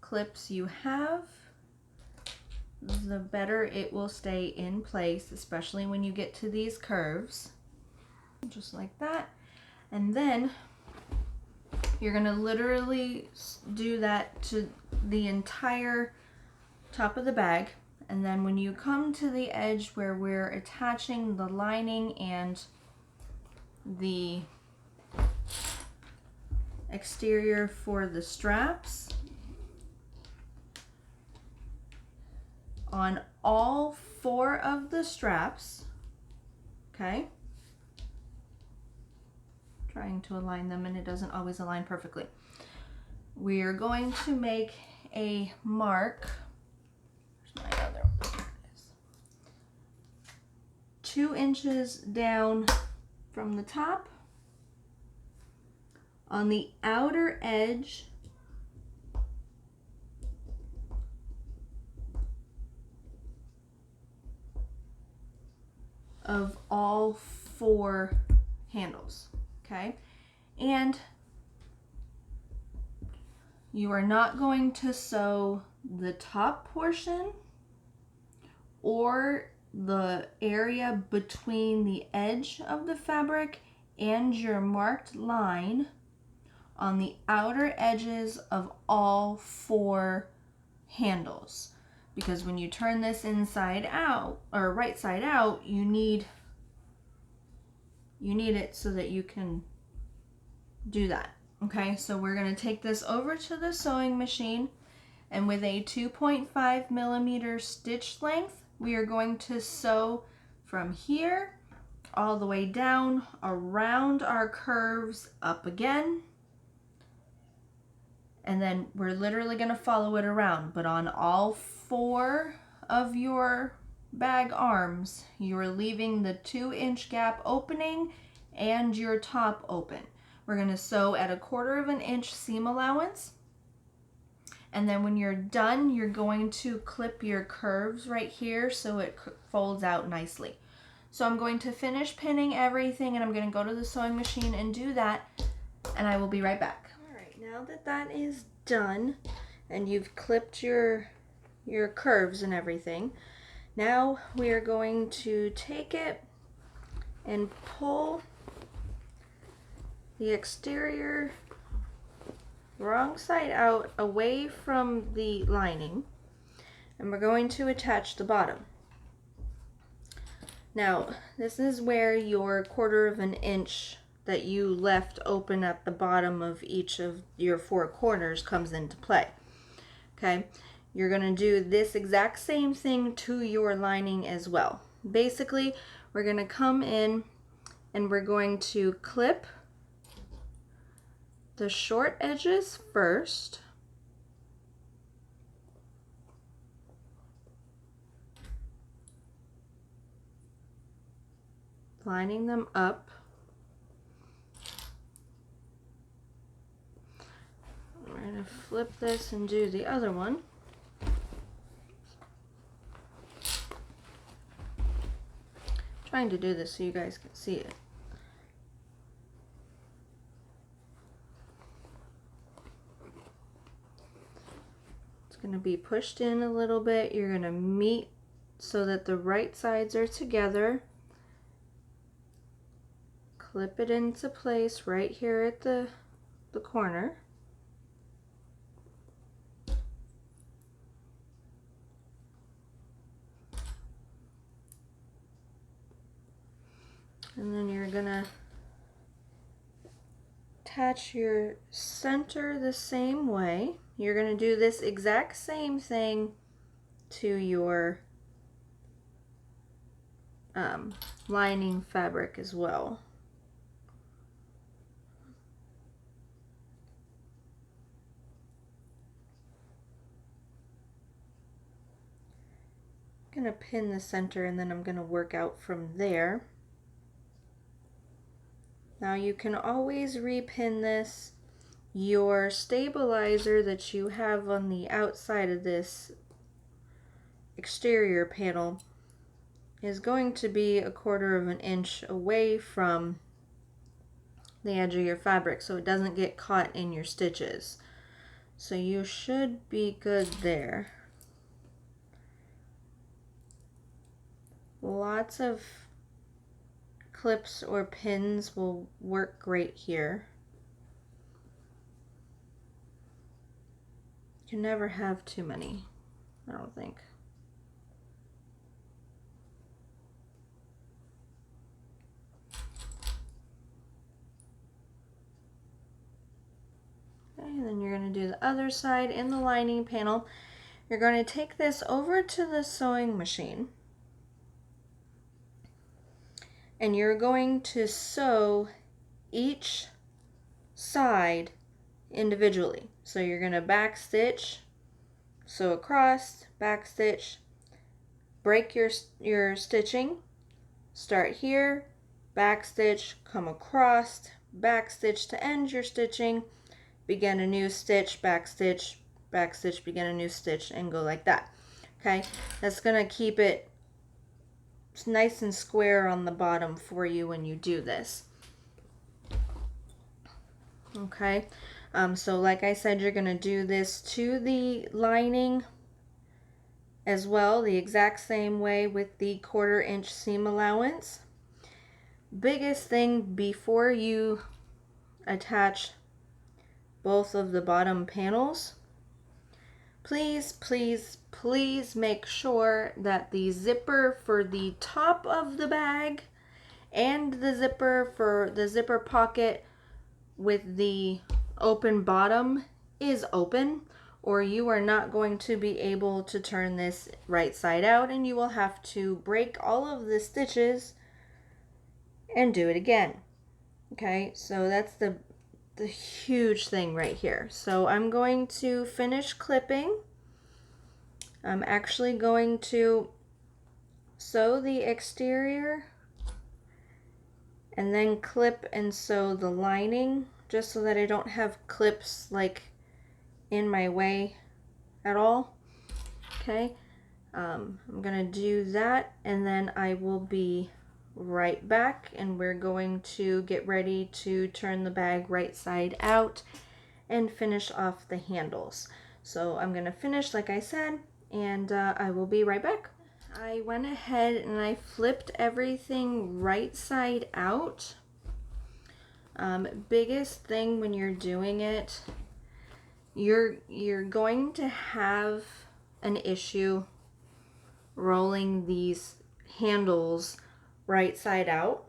clips you have, the better it will stay in place, especially when you get to these curves. Just like that. And then you're going to literally do that to the entire top of the bag. And then when you come to the edge where we're attaching the lining and the exterior for the straps, on all 4 of the straps, okay? Trying to align them and it doesn't always align perfectly. We are going to make a mark. Where's my other one? There it is. 2 inches down from the top on the outer edge of all 4 handles, okay? And you are not going to sew the top portion or the area between the edge of the fabric and your marked line on the outer edges of all 4 handles. Because when you turn this inside out or right side out, you need it so that you can do that. Okay, so we're going to take this over to the sewing machine, and with a 2.5 millimeter stitch length, we are going to sew from here all the way down around our curves up again. And then we're literally going to follow it around, but on all 4 of your bag arms, you're leaving the 2-inch gap opening and your top open. We're going to sew at 1/4 inch seam allowance. And then when you're done, you're going to clip your curves right here so it folds out nicely. So I'm going to finish pinning everything and I'm going to go to the sewing machine and do that, and I will be right back. Now that that is done and you've clipped your curves and everything, now we are going to take it and pull the exterior wrong side out away from the lining, and we're going to attach the bottom. Now this is where your 1/4 inch that you left open at the bottom of each of your 4 corners comes into play. Okay, you're going to do this exact same thing to your lining as well. Basically, we're going to come in and we're going to clip the short edges first. Lining them up. We're going to flip this and do the other one. I'm trying to do this so you guys can see it. It's going to be pushed in a little bit. You're going to meet so that the right sides are together. Clip it into place right here at the corner. And then you're gonna attach your center the same way. You're gonna do this exact same thing to your lining fabric as well. I'm going to pin the center and then I'm going to work out from there. Now you can always repin this. Your stabilizer that you have on the outside of this exterior panel is going to be 1/4 of an inch away from the edge of your fabric so it doesn't get caught in your stitches. So you should be good there. Lots of clips or pins will work great here. You can never have too many, I don't think. Okay, and then you're going to do the other side in the lining panel. You're going to take this over to the sewing machine and you're going to sew each side individually. So you're going to back stitch, sew across, back stitch, break your stitching, start here, back stitch, come across, back stitch to end your stitching, begin a new stitch, back stitch, begin a new stitch, and go like that. Okay, that's going to keep it nice and square on the bottom for you when you do this. Okay, so like I said, you're going to do this to the lining as well, the exact same way with the 1/4 inch seam allowance. Biggest thing before you attach both of the bottom panels, please make sure that the zipper for the top of the bag and the zipper for the zipper pocket with the open bottom is open, or you are not going to be able to turn this right side out and you will have to break all of the stitches and do it again. Okay, so that's the huge thing right here. So I'm going to finish clipping. I'm actually going to sew the exterior and then clip and sew the lining, just so that I don't have clips like in my way at all. Okay, I'm gonna do that and then I will be right back and we're going to get ready to turn the bag right side out and finish off the handles. So I'm gonna finish like I said, and I will be right back. I went ahead and I flipped everything right side out. Biggest thing when you're doing it, you're going to have an issue rolling these handles right side out.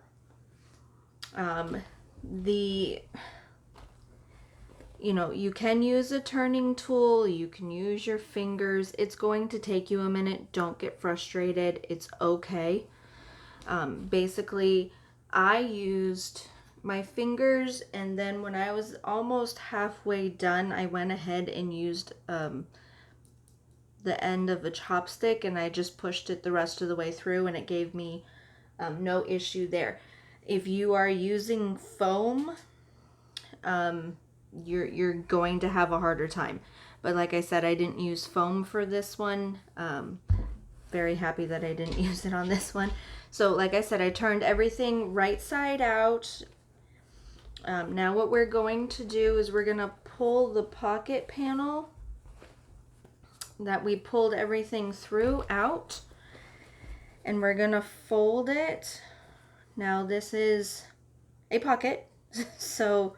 You can use a turning tool, you can use your fingers. It's going to take you a minute. Don't get frustrated. It's okay. Basically, I used my fingers, and then when I was almost halfway done, I went ahead and used the end of a chopstick and I just pushed it the rest of the way through, and it gave me no issue there. If you are using foam, you're going to have a harder time. But like I said, I didn't use foam for this one. Very happy that I didn't use it on this one. So like I said, I turned everything right side out. Now what we're going to do is we're going to pull the pocket panel that we pulled everything through out, and we're going to fold it. Now this is a pocket, so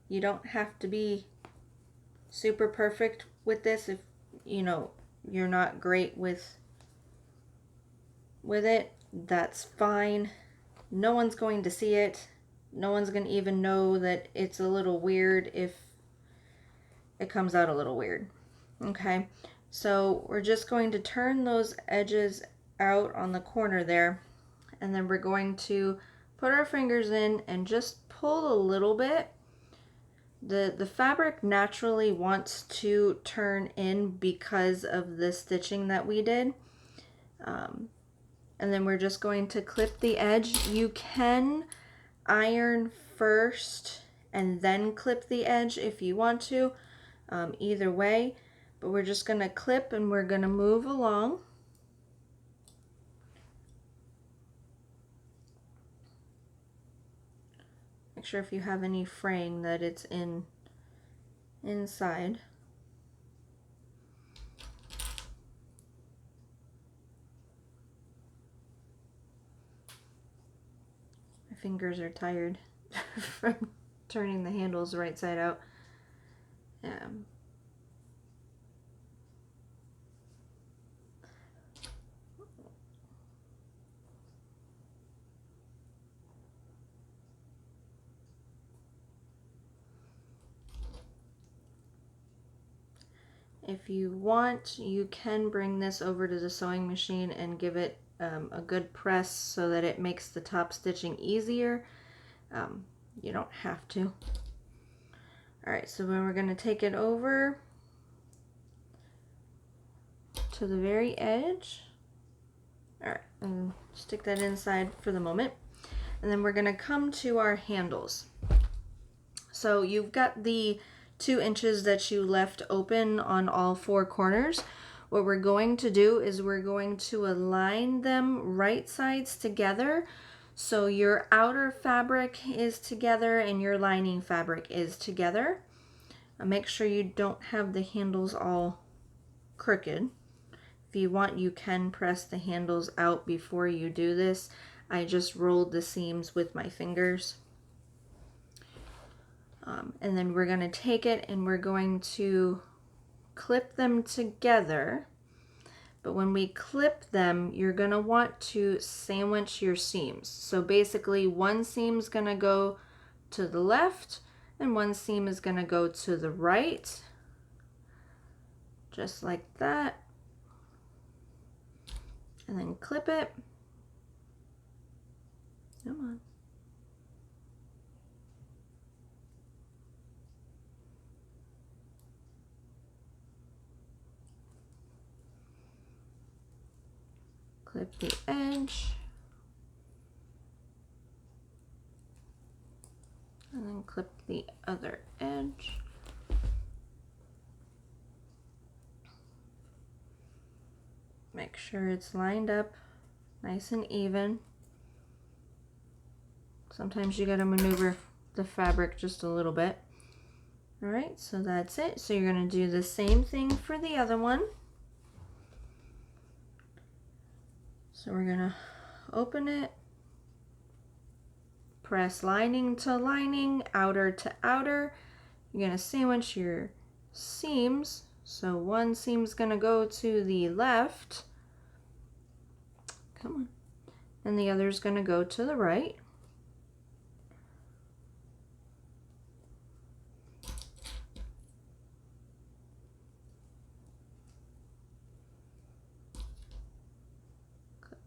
you don't have to be super perfect with this if you're not great with it. That's fine. No one's going to see it. No one's going to even know that it's a little weird if it comes out a little weird. Okay, So we're just going to turn those edges out on the corner there, and then we're going to put our fingers in and just pull a little bit. The fabric naturally wants to turn in because of the stitching that we did. And then we're just going to clip the edge. You can iron first and then clip the edge if you want to, either way, but we're just going to clip and we're going to move along. Make sure if you have any fraying that it's inside. My fingers are tired from turning the handles right side out. If you want, you can bring this over to the sewing machine and give it a good press so that it makes the top stitching easier. You don't have to. Alright, so then we're going to take it over to the very edge. Alright, and stick that inside for the moment. And then we're going to come to our handles. So you've got the 2 inches that you left open on all 4 corners. What we're going to do is we're going to align them right sides together, so your outer fabric is together and your lining fabric is together. Make sure you don't have the handles all crooked. If you want, you can press the handles out before you do this. I just rolled the seams with my fingers. And then we're going to take it and we're going to clip them together. But when we clip them, you're going to want to sandwich your seams. So basically, one seam is going to go to the left and one seam is going to go to the right. Just like that. And then clip it. Come on. Clip the edge, and then clip the other edge. Make sure it's lined up nice and even. Sometimes you gotta maneuver the fabric just a little bit. All right, so that's it. So you're gonna do the same thing for the other one. So we're gonna open it, press lining to lining, outer to outer. You're gonna sandwich your seams. So one seam's gonna go to the left. Come on. And the other's gonna go to the right.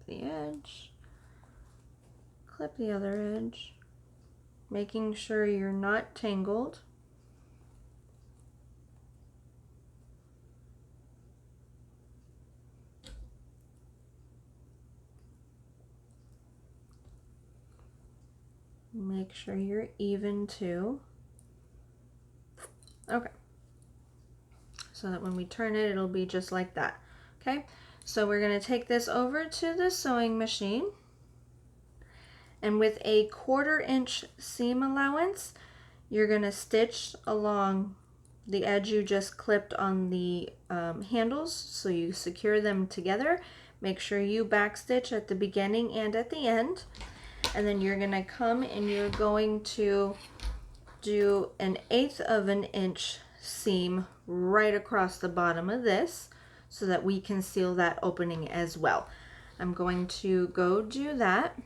The edge, clip the other edge, making sure you're not tangled. Make sure you're even too. Okay. So that when we turn it, it'll be just like that. Okay. So we're going to take this over to the sewing machine, and with a 1/4 inch seam allowance, you're going to stitch along the edge you just clipped on the handles, so you secure them together. Make sure you backstitch at the beginning and at the end, and then you're going to come and you're going to do 1/8 of an inch seam right across the bottom of this, so that we can seal that opening as well. I'm going to go do that,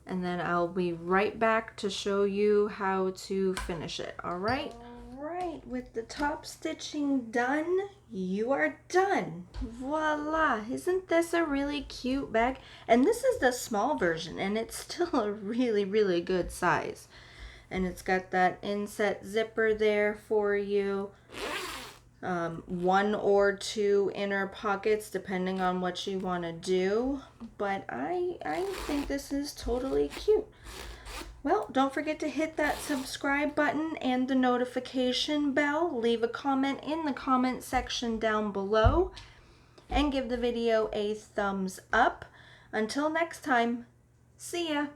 and then I'll be right back to show you how to finish it. All right. right, with the top stitching done, you are done. Voila! Isn't this a really cute bag? And this is the small version, and it's still a really, really good size. And it's got that inset zipper there for you. 1 or 2 inner pockets depending on what you want to do. But I think this is totally cute. Well, don't forget to hit that subscribe button and the notification bell. Leave a comment in the comment section down below and give the video a thumbs up. Until next time, see ya!